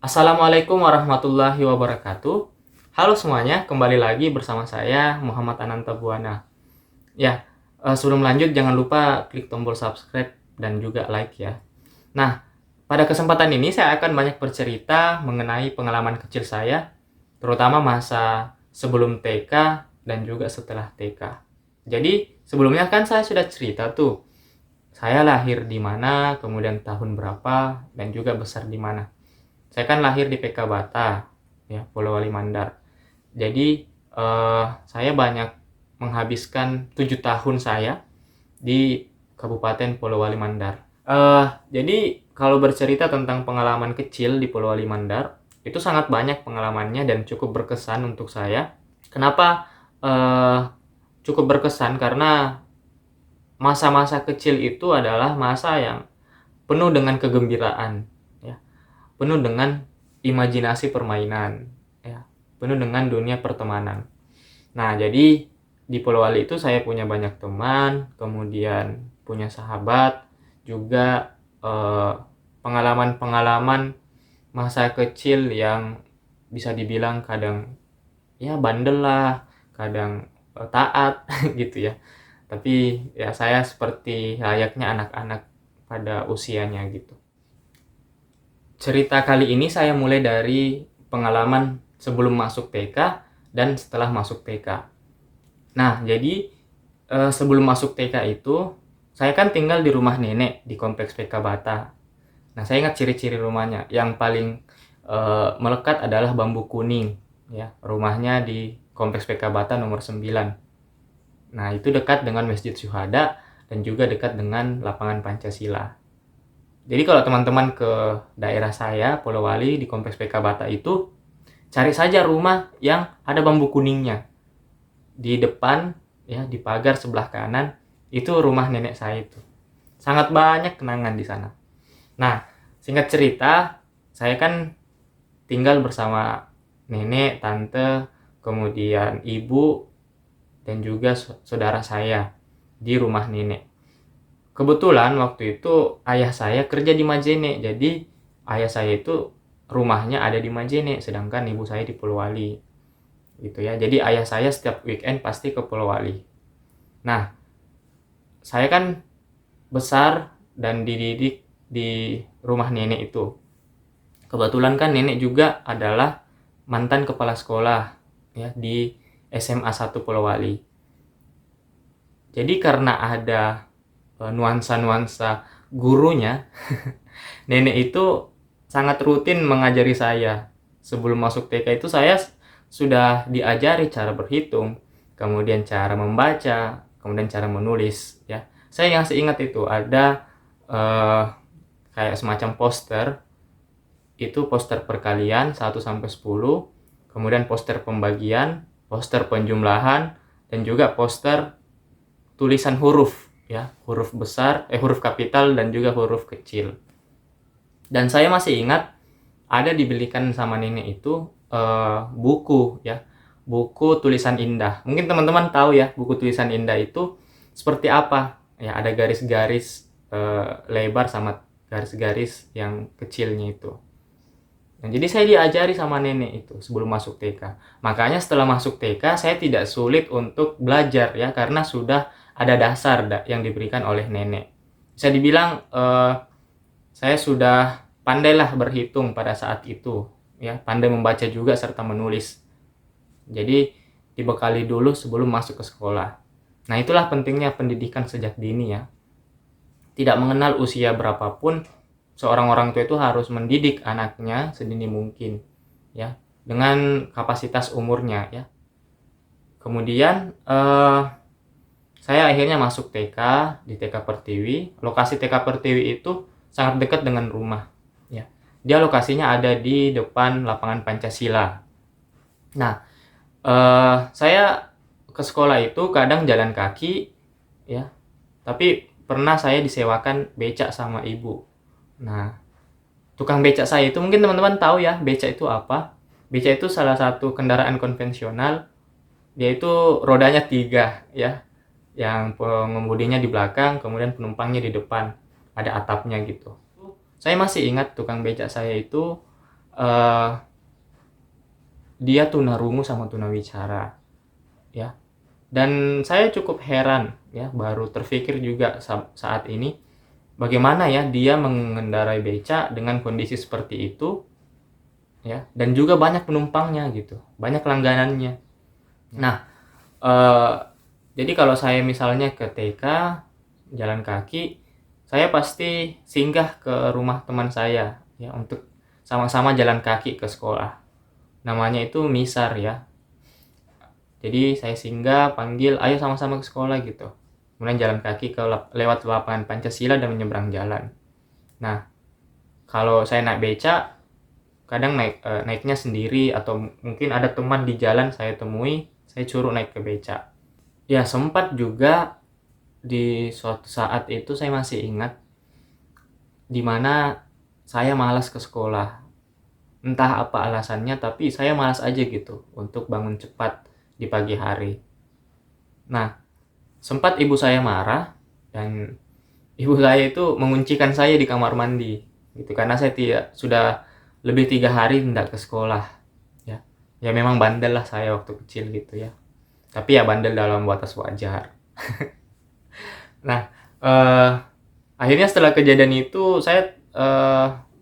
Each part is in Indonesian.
Assalamualaikum warahmatullahi wabarakatuh. Halo semuanya, kembali lagi bersama saya Muhammad Ananta Buana. Sebelum lanjut jangan lupa klik tombol subscribe dan juga like ya. Nah, pada kesempatan ini saya akan banyak bercerita mengenai pengalaman kecil saya, terutama masa sebelum TK dan juga setelah TK. Jadi, sebelumnya kan saya sudah cerita tuh, saya lahir di mana, kemudian tahun berapa, dan juga besar di mana. Saya kan lahir di PK Bata, ya, Polowali Mandar. Jadi saya banyak menghabiskan 7 tahun saya di Kabupaten Polowali Mandar. Jadi kalau bercerita tentang pengalaman kecil di Polowali Mandar, itu sangat banyak pengalamannya dan cukup berkesan untuk saya. Kenapa cukup berkesan? Karena masa-masa kecil itu adalah masa yang penuh dengan kegembiraan, ya, penuh dengan imajinasi permainan, ya, penuh dengan dunia pertemanan. Nah, jadi di Polowali itu saya punya banyak teman, kemudian punya sahabat, juga pengalaman-pengalaman masa kecil yang bisa dibilang kadang ya bandel lah, kadang taat gitu ya. Tapi ya saya seperti layaknya anak-anak pada usianya gitu. Cerita kali ini saya mulai dari pengalaman sebelum masuk TK dan setelah masuk TK. Nah, jadi sebelum masuk TK itu saya kan tinggal di rumah nenek di kompleks PK Bata. Nah, saya ingat ciri-ciri rumahnya. Yang paling melekat adalah bambu kuning, ya. Rumahnya di kompleks PK Bata nomor 9. Nah, itu dekat dengan Masjid Syuhada dan juga dekat dengan lapangan Pancasila. Jadi kalau teman-teman ke daerah saya, Polowali, di kompleks PK Bata itu, cari saja rumah yang ada bambu kuningnya. Di depan, ya, di pagar sebelah kanan, itu rumah nenek saya itu. Sangat banyak kenangan di sana. Nah, singkat cerita, saya kan tinggal bersama nenek, tante, kemudian ibu, dan juga saudara saya di rumah nenek. Kebetulan waktu itu ayah saya kerja di Majene, jadi ayah saya itu rumahnya ada di Majene, sedangkan ibu saya di Polowali, gitu ya. Jadi ayah saya setiap weekend pasti ke Polowali. Nah, saya kan besar dan dididik di rumah nenek itu. Kebetulan kan nenek juga adalah mantan kepala sekolah, ya, di SMA 1 Polowali. Jadi karena ada nuansa-nuansa gurunya, nenek itu sangat rutin mengajari saya. Sebelum masuk TK itu saya sudah diajari cara berhitung, kemudian cara membaca, kemudian cara menulis, ya. Saya masih ingat itu ada kayak semacam poster, itu poster perkalian 1 sampai 10, kemudian poster pembagian, poster penjumlahan, dan juga poster tulisan huruf, ya, huruf besar, huruf kapital dan juga huruf kecil. Dan saya masih ingat ada dibelikan sama nenek itu buku, ya, buku tulisan indah. Mungkin teman-teman tahu ya buku tulisan indah itu seperti apa, ya, ada garis-garis lebar sama garis-garis yang kecilnya itu. Nah, jadi saya diajari sama nenek itu sebelum masuk TK. Makanya setelah masuk TK saya tidak sulit untuk belajar, ya, karena sudah ada dasar yang diberikan oleh nenek. Bisa dibilang saya sudah pandailah berhitung pada saat itu, ya, pandai membaca juga serta menulis. Jadi dibekali dulu sebelum masuk ke sekolah. Nah, itulah pentingnya pendidikan sejak dini, ya. Tidak mengenal usia berapapun, seorang orang tua itu harus mendidik anaknya sedini mungkin, ya, dengan kapasitas umurnya, ya. Kemudian saya akhirnya masuk TK di TK Pertiwi. Lokasi TK Pertiwi itu sangat dekat dengan rumah, ya. Dia lokasinya ada di depan lapangan Pancasila. Nah, saya ke sekolah itu kadang jalan kaki, ya. Tapi pernah saya disewakan becak sama ibu. Nah, tukang becak saya itu mungkin teman-teman tahu ya, becak itu apa? Becak itu salah satu kendaraan konvensional. Dia itu rodanya 3, ya. Yang pengemudinya di belakang, kemudian penumpangnya di depan. Ada atapnya gitu. Saya masih ingat tukang becak saya itu dia tunarungu sama tunawicara, ya. Dan saya cukup heran, ya, baru terfikir juga saat ini, bagaimana ya dia mengendarai beca dengan kondisi seperti itu, ya, dan juga banyak penumpangnya gitu, banyak langganannya. Nah, jadi kalau saya misalnya ke TK jalan kaki, saya pasti singgah ke rumah teman saya, ya, untuk sama-sama jalan kaki ke sekolah. Namanya itu misar, ya. Jadi saya singgah, panggil, ayo sama-sama ke sekolah gitu. Kemudian jalan kaki lewat lapangan Pancasila dan menyeberang jalan. Nah, kalau saya naik beca, kadang naiknya sendiri atau mungkin ada teman di jalan saya temui, saya suruh naik ke beca. Ya, sempat juga di suatu saat itu saya masih ingat, dimana saya malas ke sekolah. Entah apa alasannya, tapi saya malas aja gitu untuk bangun cepat di pagi hari. Nah, sempat ibu saya marah, dan ibu saya itu menguncikan saya di kamar mandi gitu, karena saya sudah lebih 3 hari tidak ke sekolah, ya. Ya memang bandel lah saya waktu kecil gitu, ya. Tapi ya bandel dalam batas wajar. Nah, akhirnya setelah kejadian itu saya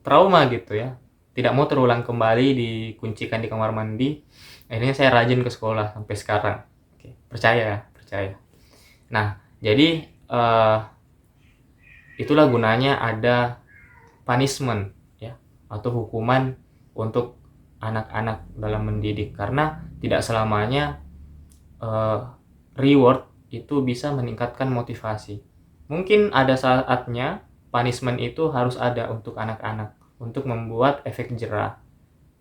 trauma gitu, ya. Tidak mau terulang kembali dikuncikan di kamar mandi. Akhirnya saya rajin ke sekolah sampai sekarang. Oke, percaya ya, percaya. Nah, jadi itulah gunanya ada punishment, ya, atau hukuman untuk anak-anak dalam mendidik, karena tidak selamanya reward itu bisa meningkatkan motivasi. Mungkin ada saatnya punishment itu harus ada untuk anak-anak untuk membuat efek jerah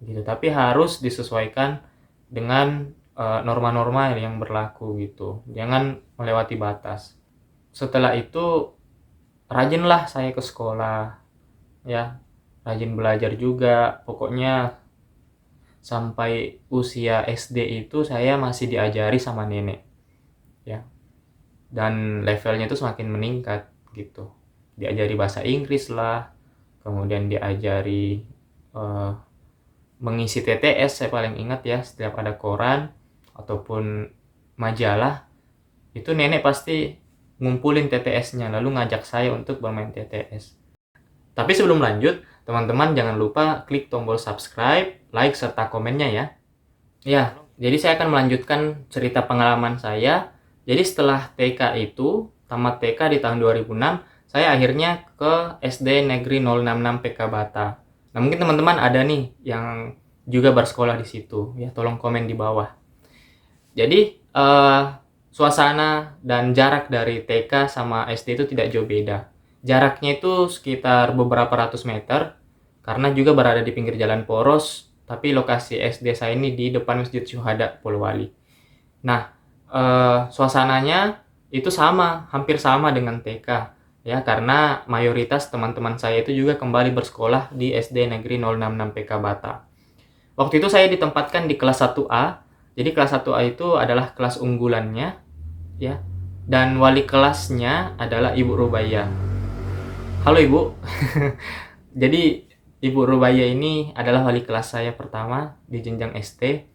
gitu, tapi harus disesuaikan dengan norma-norma yang berlaku gitu, jangan melewati batas. Setelah itu rajinlah saya ke sekolah, ya, rajin belajar juga. Pokoknya sampai usia SD itu saya masih diajari sama nenek, ya, dan levelnya itu semakin meningkat gitu. Diajari bahasa Inggris lah, kemudian diajari mengisi TTS. Saya paling ingat ya, setiap ada koran ataupun majalah, itu nenek pasti ngumpulin TTS-nya lalu ngajak saya untuk bermain TTS. Tapi sebelum lanjut, teman-teman jangan lupa klik tombol subscribe, like, serta komennya ya. Ya, jadi saya akan melanjutkan cerita pengalaman saya. Jadi setelah TK itu, tamat TK di tahun 2006, saya akhirnya ke SD Negeri 066 PK Bata. Nah, mungkin teman-teman ada nih yang juga bersekolah di situ, ya, tolong komen di bawah. Jadi, suasana dan jarak dari TK sama SD itu tidak jauh beda. Jaraknya itu sekitar beberapa ratus meter, karena juga berada di pinggir jalan poros, tapi lokasi SD saya ini di depan Masjid Syuhada Polowali. Nah, suasananya itu sama, hampir sama dengan TK, ya, karena mayoritas teman-teman saya itu juga kembali bersekolah di SD Negeri 066 PK Bata. Waktu itu saya ditempatkan di kelas 1A. Jadi kelas 1A itu adalah kelas unggulannya, ya. Dan wali kelasnya adalah Ibu Rubaya. Halo Ibu. Jadi Ibu Rubaya ini adalah wali kelas saya pertama di jenjang SD.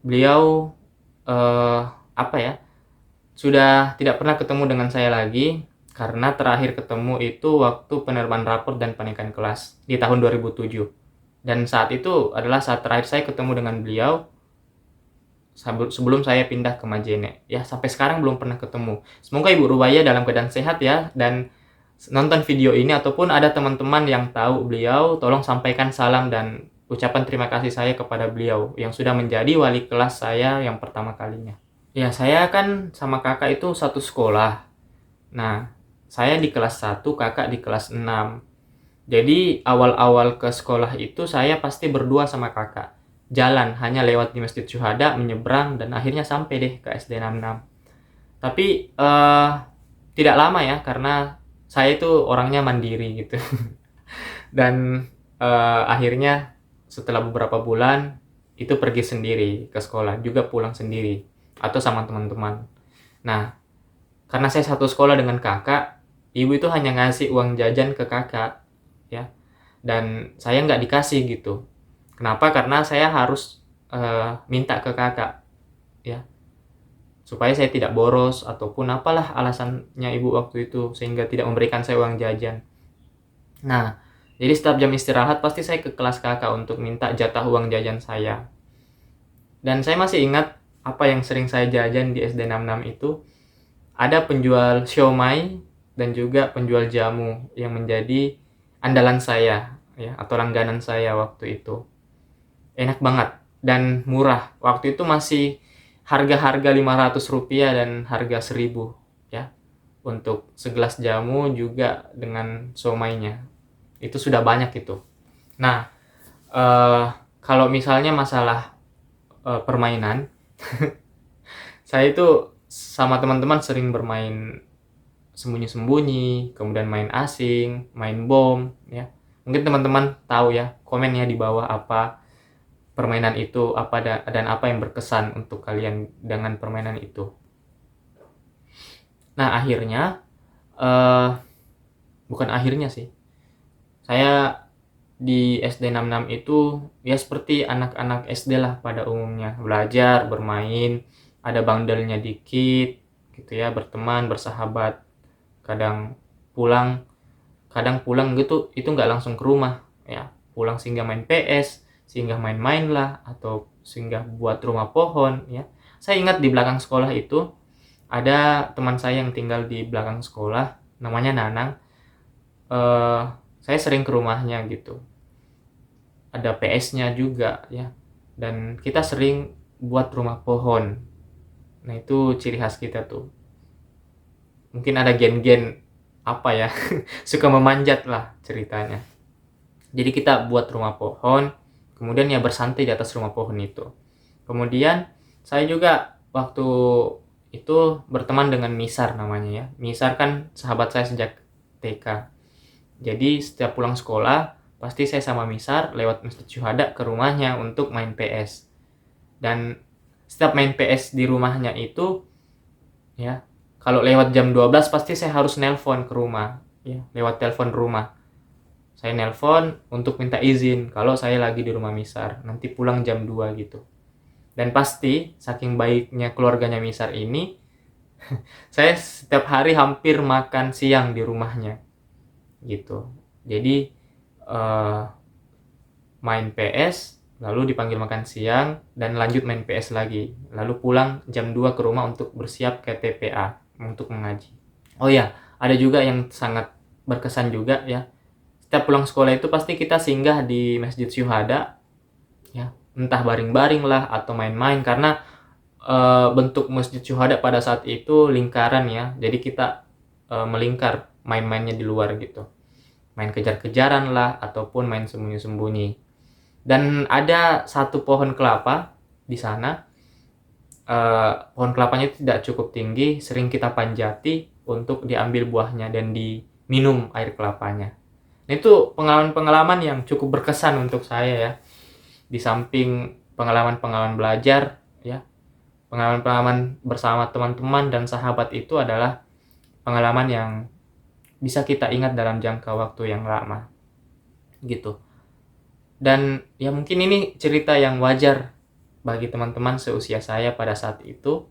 Beliau sudah tidak pernah ketemu dengan saya lagi, karena terakhir ketemu itu waktu penerbitan rapor dan penaikan kelas di tahun 2007. Dan saat itu adalah saat terakhir saya ketemu dengan beliau sebelum saya pindah ke Majene. Ya, sampai sekarang belum pernah ketemu. Semoga Ibu Rubaya dalam keadaan sehat ya, dan nonton video ini, ataupun ada teman-teman yang tahu beliau, tolong sampaikan salam dan ucapan terima kasih saya kepada beliau yang sudah menjadi wali kelas saya yang pertama kalinya. Ya, saya kan sama kakak itu satu sekolah. Nah, saya di kelas 1, kakak di kelas 6. Jadi awal-awal ke sekolah itu saya pasti berdua sama kakak. Jalan hanya lewat di Masjid Syuhada, menyeberang, dan akhirnya sampai deh ke SD 66. Tapi tidak lama ya, karena saya itu orangnya mandiri gitu. Dan akhirnya setelah beberapa bulan itu pergi sendiri ke sekolah, juga pulang sendiri atau sama teman-teman. Nah, karena saya satu sekolah dengan kakak, ibu itu hanya ngasih uang jajan ke kakak, ya, dan saya nggak dikasih gitu. Kenapa? Karena saya harus minta ke kakak, ya, supaya saya tidak boros ataupun apalah alasannya ibu waktu itu sehingga tidak memberikan saya uang jajan. Nah, jadi setiap jam istirahat pasti saya ke kelas kakak untuk minta jatah uang jajan saya. Dan saya masih ingat apa yang sering saya jajan di SD 66 itu, ada penjual siomay dan juga penjual jamu yang menjadi andalan saya, ya, atau langganan saya waktu itu. Enak banget dan murah. Waktu itu masih harga-harga Rp500 dan harga Rp1.000, ya. Untuk segelas jamu juga dengan siomaynya. Itu sudah banyak itu. Nah, kalau misalnya masalah permainan, saya itu sama teman-teman sering bermain sembunyi-sembunyi, kemudian main asing, main bom, ya. Mungkin teman-teman tahu ya, komen ya di bawah apa permainan itu, apa dan apa yang berkesan untuk kalian dengan permainan itu. Nah, akhirnya bukan akhirnya sih. Saya di SD 66 itu ya seperti anak-anak SD lah pada umumnya, belajar, bermain, ada bandelnya dikit gitu ya, berteman, bersahabat. Kadang pulang gitu itu nggak langsung ke rumah ya, pulang singgah main PS, singgah main-main lah, atau singgah buat rumah pohon ya. Saya ingat di belakang sekolah itu ada teman saya yang tinggal di belakang sekolah, namanya Nanang. Saya sering ke rumahnya gitu, ada PS-nya juga ya, dan kita sering buat rumah pohon. Nah, itu ciri khas kita tuh. Mungkin ada gen-gen apa ya, suka memanjat lah ceritanya. Jadi kita buat rumah pohon, kemudian ya bersantai di atas rumah pohon itu. Kemudian saya juga waktu itu berteman dengan Misar namanya ya. Misar kan sahabat saya sejak TK. Jadi setiap pulang sekolah pasti saya sama Misar lewat Masjid Syuhada ke rumahnya untuk main PS. Dan setiap main PS di rumahnya itu ya, kalau lewat jam 12 pasti saya harus nelpon ke rumah ya, lewat telepon rumah. Saya nelpon untuk minta izin kalau saya lagi di rumah Misar, nanti pulang jam 2 gitu. Dan pasti saking baiknya keluarganya Misar ini, saya setiap hari hampir makan siang di rumahnya gitu. Jadi main PS, lalu dipanggil makan siang, dan lanjut main PS lagi, lalu pulang jam 2 ke rumah untuk bersiap ke TPA untuk mengaji. Oh ya, ada juga yang sangat berkesan juga ya, setiap pulang sekolah itu pasti kita singgah di Masjid Syuhada ya, entah baring-baring lah atau main-main, karena bentuk Masjid Syuhada pada saat itu lingkaran ya, jadi kita melingkar main-mainnya di luar gitu, main kejar-kejaran lah ataupun main sembunyi-sembunyi. Dan ada satu pohon kelapa di sana, pohon kelapanya itu tidak cukup tinggi, sering kita panjati untuk diambil buahnya dan diminum air kelapanya. Nah, itu pengalaman-pengalaman yang cukup berkesan untuk saya ya. Di samping pengalaman-pengalaman belajar ya, pengalaman-pengalaman bersama teman-teman dan sahabat itu adalah pengalaman yang bisa kita ingat dalam jangka waktu yang lama gitu. Dan ya mungkin ini cerita yang wajar bagi teman-teman seusia saya pada saat itu.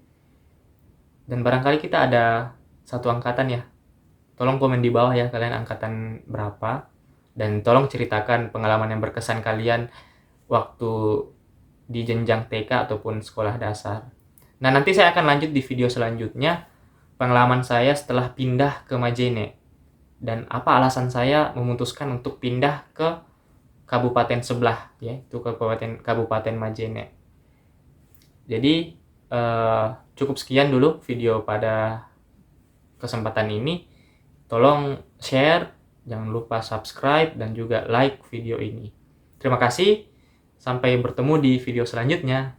Dan barangkali kita ada satu angkatan ya. Tolong komen di bawah ya kalian angkatan berapa, dan tolong ceritakan pengalaman yang berkesan kalian waktu di jenjang TK ataupun sekolah dasar. Nah, nanti saya akan lanjut di video selanjutnya pengalaman saya setelah pindah ke Majene dan apa alasan saya memutuskan untuk pindah ke kabupaten sebelah ya, itu Kabupaten Majene. Jadi cukup sekian dulu video pada kesempatan ini. Tolong share, jangan lupa subscribe dan juga like video ini. Terima kasih, sampai bertemu di video selanjutnya.